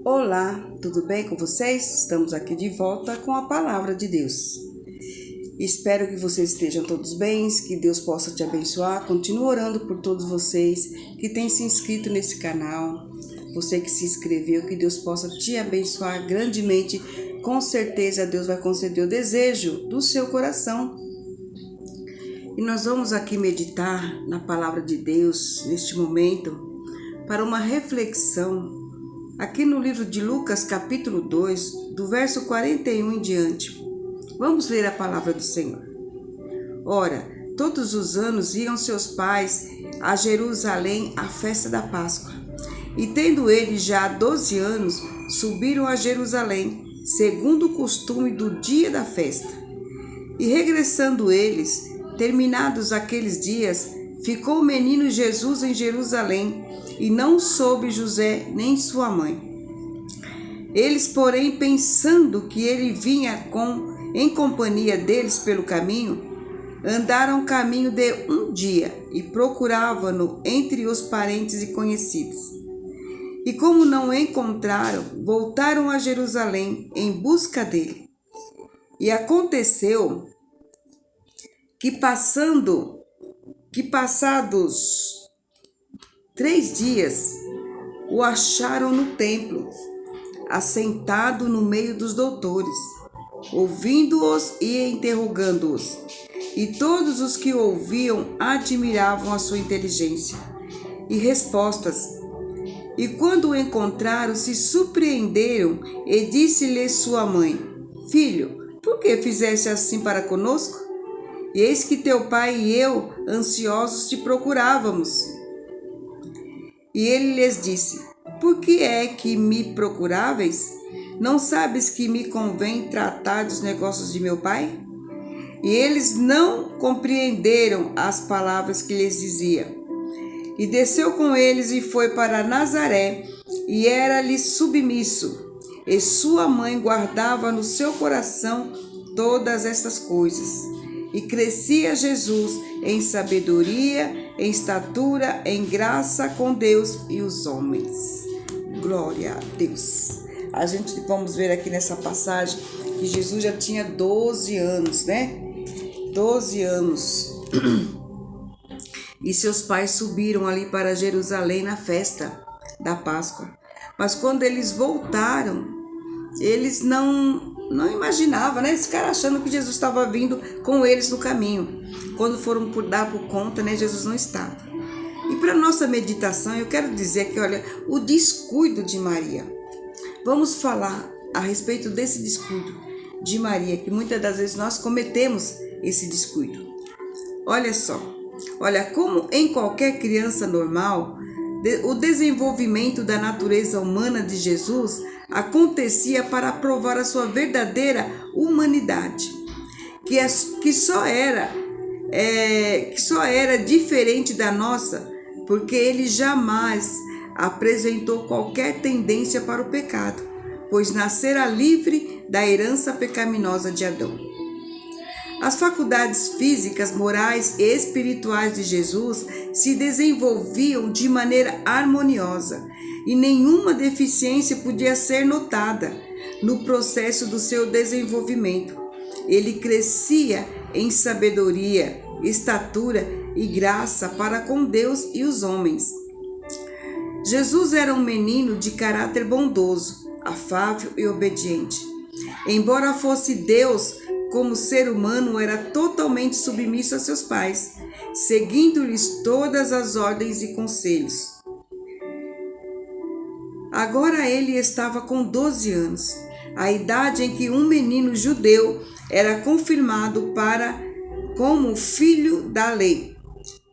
Olá, tudo bem com vocês? Estamos aqui de volta com a palavra de Deus. Espero que vocês estejam todos bem, que Deus possa te abençoar. Continuo orando por todos vocês que têm se inscrito nesse canal. Você que se inscreveu, que Deus possa te abençoar grandemente. Com certeza Deus vai conceder o desejo do seu coração. E nós vamos aqui meditar na palavra de Deus neste momento para uma reflexão aqui no livro de Lucas, capítulo 2, do verso 41 em diante. Vamos ler a palavra do Senhor. Ora, todos os anos iam seus pais a Jerusalém à festa da Páscoa. E tendo eles já 12 anos, subiram a Jerusalém, segundo o costume do dia da festa. E regressando eles, terminados aqueles dias, ficou o menino Jesus em Jerusalém, e não soube José nem sua mãe. Eles, porém, pensando que ele vinha em companhia deles pelo caminho, andaram caminho de um dia e procuravam-no entre os parentes e conhecidos. E como não o encontraram, voltaram a Jerusalém em busca dele. E aconteceu que passados 3 dias, o acharam no templo, assentado no meio dos doutores, ouvindo-os e interrogando-os. E todos os que o ouviam admiravam a sua inteligência e respostas. E quando o encontraram, se surpreenderam e disse-lhe sua mãe: Filho, por que fizeste assim para conosco? E eis que teu pai e eu, ansiosos, te procurávamos. E ele lhes disse: Por que é que me procuráveis? Não sabes que me convém tratar dos negócios de meu pai? E eles não compreenderam as palavras que lhes dizia. E desceu com eles e foi para Nazaré, e era-lhe submisso. E sua mãe guardava no seu coração todas estas coisas. E crescia Jesus em sabedoria, em estatura, em graça com Deus e os homens. Glória a Deus. A gente vamos ver aqui nessa passagem que Jesus já tinha 12 anos, né? 12 anos. E seus pais subiram ali para Jerusalém na festa da Páscoa. Mas quando eles voltaram, eles não imaginavam, né? Esse cara achando que Jesus estava vindo com eles no caminho. Quando foram dar por conta, né? Jesus não estava. E para nossa meditação, eu quero dizer que, olha, o descuido de Maria. Vamos falar a respeito desse descuido de Maria, que muitas das vezes nós cometemos esse descuido. Olha só, olha, como em qualquer criança normal, o desenvolvimento da natureza humana de Jesus acontecia para provar a sua verdadeira humanidade, que só era diferente da nossa, porque ele jamais apresentou qualquer tendência para o pecado, pois nascera livre da herança pecaminosa de Adão. As faculdades físicas, morais e espirituais de Jesus se desenvolviam de maneira harmoniosa e nenhuma deficiência podia ser notada no processo do seu desenvolvimento. Ele crescia em sabedoria, estatura e graça para com Deus e os homens. Jesus era um menino de caráter bondoso, afável e obediente. Embora fosse Deus, como ser humano, era totalmente submisso a seus pais, seguindo-lhes todas as ordens e conselhos. Agora ele estava com 12 anos, a idade em que um menino judeu era confirmado como filho da lei,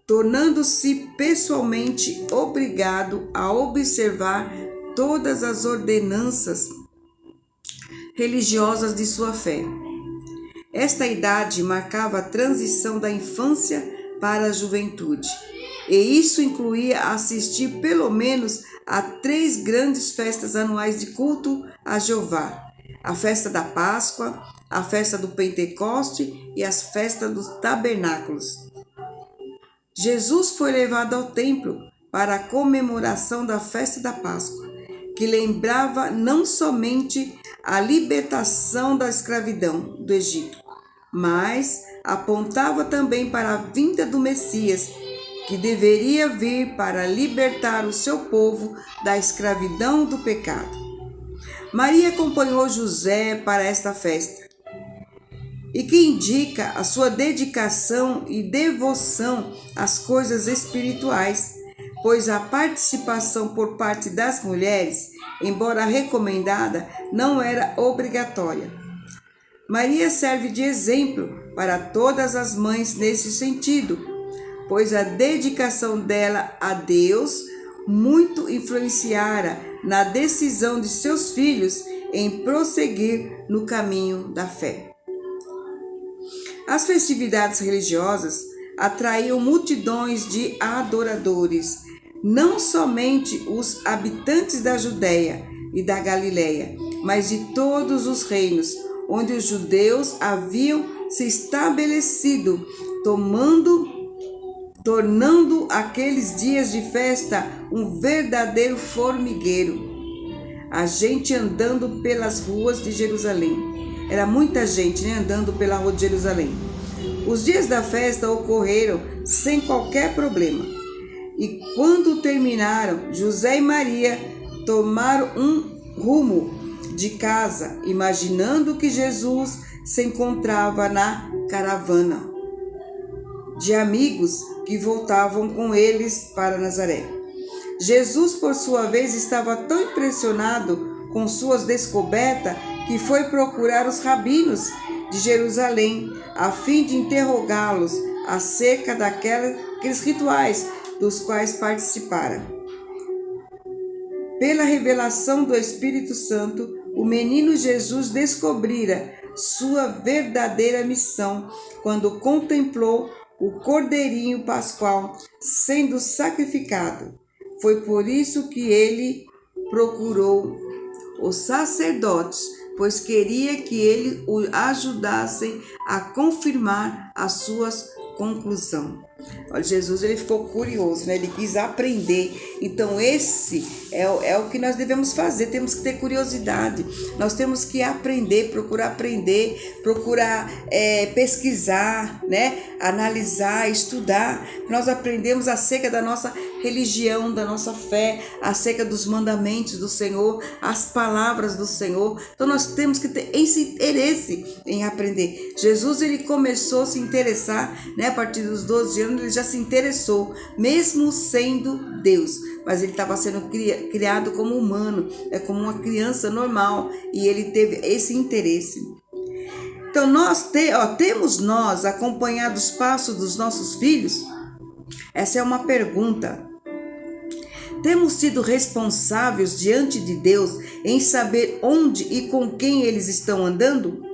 tornando-se pessoalmente obrigado a observar todas as ordenanças religiosas de sua fé. Esta idade marcava a transição da infância para a juventude, e isso incluía assistir pelo menos a 3 grandes festas anuais de culto a Jeová: a festa da Páscoa, a festa do Pentecoste e as festas dos tabernáculos. Jesus foi levado ao templo para a comemoração da festa da Páscoa, que lembrava não somente a libertação da escravidão do Egito, mas apontava também para a vinda do Messias, que deveria vir para libertar o seu povo da escravidão do pecado. Maria acompanhou José para esta festa, e que indica a sua dedicação e devoção às coisas espirituais, pois a participação por parte das mulheres, embora recomendada, não era obrigatória. Maria serve de exemplo para todas as mães nesse sentido, pois a dedicação dela a Deus muito influenciara na decisão de seus filhos em prosseguir no caminho da fé. As festividades religiosas atraíam multidões de adoradores, não somente os habitantes da Judéia e da Galiléia, mas de todos os reinos, onde os judeus haviam se estabelecido, tornando aqueles dias de festa um verdadeiro formigueiro. A gente andando pelas ruas de Jerusalém. Era muita gente, andando pela rua de Jerusalém. Os dias da festa ocorreram sem qualquer problema. E quando terminaram, José e Maria tomaram um rumo de casa, imaginando que Jesus se encontrava na caravana de amigos que voltavam com eles para Nazaré. Jesus, por sua vez, estava tão impressionado com suas descobertas que foi procurar os rabinos de Jerusalém a fim de interrogá-los acerca daqueles rituais dos quais participara. Pela revelação do Espírito Santo, o menino Jesus descobrira sua verdadeira missão quando contemplou o Cordeirinho Pascual sendo sacrificado. Foi por isso que ele procurou os sacerdotes, pois queria que eles o ajudassem a confirmar as suas conclusões. Olha, Jesus ele ficou curioso, ele quis aprender. Então esse é o que nós devemos fazer, temos que ter curiosidade, nós temos que aprender, procurar pesquisar, analisar, estudar. Nós aprendemos acerca da nossa religião, da nossa fé, acerca dos mandamentos do Senhor, as palavras do Senhor. Então nós temos que ter esse interesse em aprender. Jesus ele começou a se interessar, a partir dos 12 anos ele já se interessou, mesmo sendo Deus, mas ele estava sendo criado como humano, como uma criança normal, e ele teve esse interesse. Então temos nós acompanhado os passos dos nossos filhos? Essa é uma pergunta. Temos sido responsáveis diante de Deus em saber onde e com quem eles estão andando?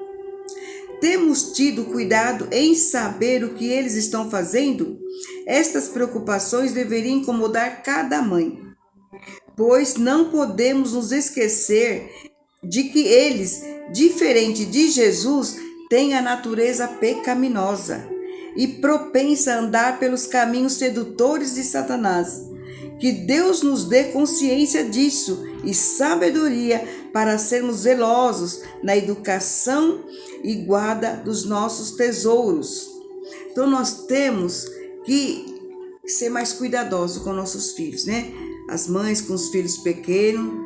Temos tido cuidado em saber o que eles estão fazendo? Estas preocupações deveriam incomodar cada mãe, pois não podemos nos esquecer de que eles, diferente de Jesus, têm a natureza pecaminosa e propensa a andar pelos caminhos sedutores de Satanás. Que Deus nos dê consciência disso e sabedoria para sermos zelosos na educação e guarda dos nossos tesouros. Então nós temos que ser mais cuidadosos com nossos filhos, As mães com os filhos pequenos.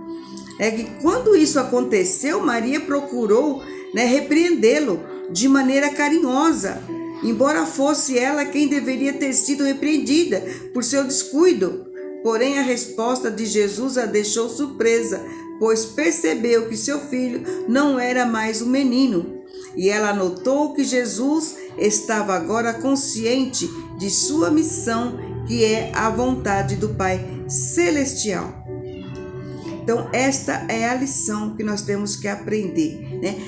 É que quando isso aconteceu, Maria procurou, repreendê-lo de maneira carinhosa, embora fosse ela quem deveria ter sido repreendida por seu descuido. Porém, a resposta de Jesus a deixou surpresa, pois percebeu que seu filho não era mais um menino. E ela notou que Jesus estava agora consciente de sua missão, que é a vontade do Pai Celestial. Então, esta é a lição que nós temos que aprender,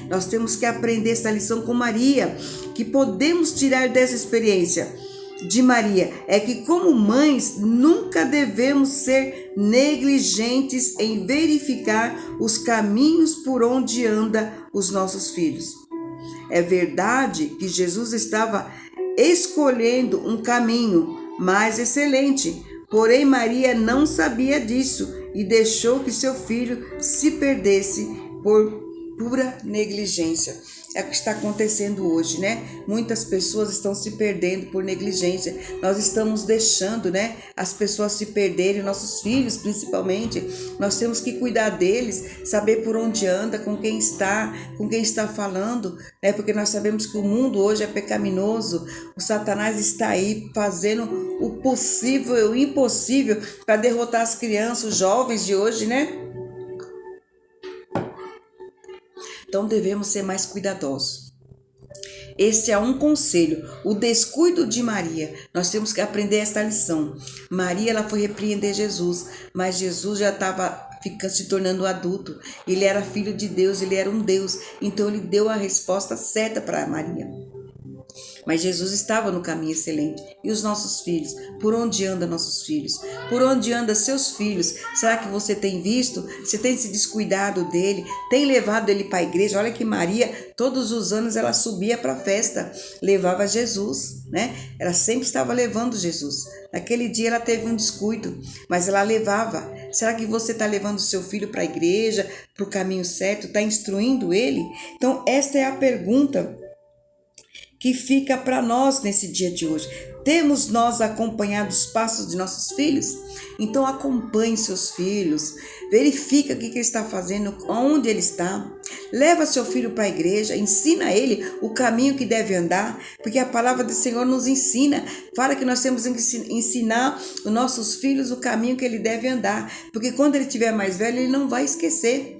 Nós temos que aprender essa lição com Maria, que podemos tirar dessa experiência de Maria é que, como mães, nunca devemos ser negligentes em verificar os caminhos por onde andam os nossos filhos. É verdade que Jesus estava escolhendo um caminho mais excelente, Porém, Maria não sabia disso e deixou que seu filho se perdesse por pura negligência. É o que está acontecendo hoje, né? Muitas pessoas estão se perdendo por negligência. Nós estamos deixando, né, as pessoas se perderem, nossos filhos principalmente. Nós temos que cuidar deles, saber por onde anda, com quem está falando, né? Porque nós sabemos que o mundo hoje é pecaminoso. O Satanás está aí fazendo o possível e o impossível para derrotar as crianças, os jovens de hoje, né? Então devemos ser mais cuidadosos. Este é um conselho, o descuido de Maria. Nós temos que aprender esta lição. Maria, ela foi repreender Jesus, mas Jesus já estava se tornando adulto. Ele era filho de Deus, ele era um Deus. Então ele deu a resposta certa para Maria. Mas Jesus estava no caminho excelente. E os nossos filhos? Por onde andam nossos filhos? Por onde andam seus filhos? Será que você tem visto? Você tem se descuidado dele? Tem levado ele para a igreja? Olha que Maria, todos os anos ela subia para a festa, levava Jesus, né? Ela sempre estava levando Jesus. Naquele dia ela teve um descuido, mas ela levava. Será que você está levando seu filho para a igreja, para o caminho certo? Está instruindo ele? Então esta é a pergunta que fica para nós nesse dia de hoje. Temos nós acompanhado os passos de nossos filhos? Então acompanhe seus filhos, verifica o que ele está fazendo, onde ele está. Leva seu filho para a igreja, ensina ele o caminho que deve andar, porque a palavra do Senhor nos ensina. Fala que nós temos que ensinar os nossos filhos o caminho que ele deve andar, porque quando ele estiver mais velho, ele não vai esquecer.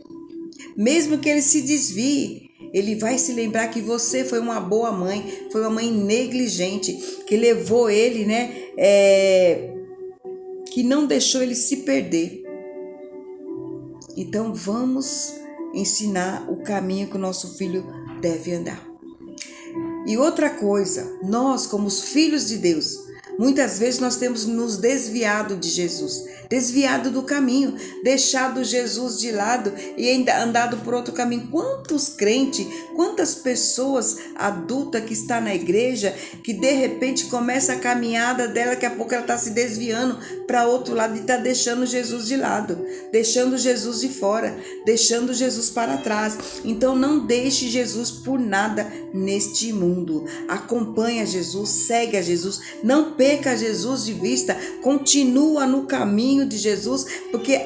Mesmo que ele se desvie, ele vai se lembrar que você foi uma boa mãe, foi uma mãe negligente, que levou ele, né? Que não deixou ele se perder. Então vamos ensinar o caminho que o nosso filho deve andar. E outra coisa, nós como os filhos de Deus, muitas vezes nós temos nos desviado de Jesus, desviado do caminho, deixado Jesus de lado e ainda andado por outro caminho. Quantos crentes, quantas pessoas adultas que estão na igreja, que de repente começa a caminhada dela, daqui a pouco ela está se desviando para outro lado e está deixando Jesus de lado, deixando Jesus de fora, deixando Jesus para trás. Então não deixe Jesus por nada neste mundo. Acompanha Jesus, segue a Jesus, não perca Jesus de vista, continua no caminho de Jesus, porque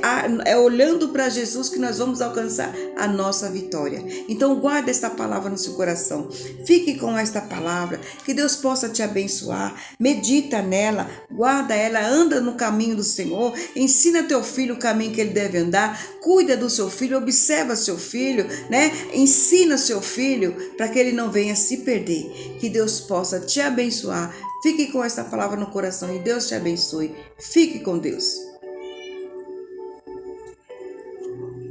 é olhando para Jesus que nós vamos alcançar a nossa vitória. Então guarda esta palavra no seu coração, fique com esta palavra, que Deus possa te abençoar, medita nela, guarda ela, anda no caminho do Senhor, ensina teu filho o caminho que ele deve andar, cuida do seu filho, observa seu filho, né? Ensina seu filho para que ele não venha se perder. Que Deus possa te abençoar. Fique com essa palavra no coração e Deus te abençoe. Fique com Deus.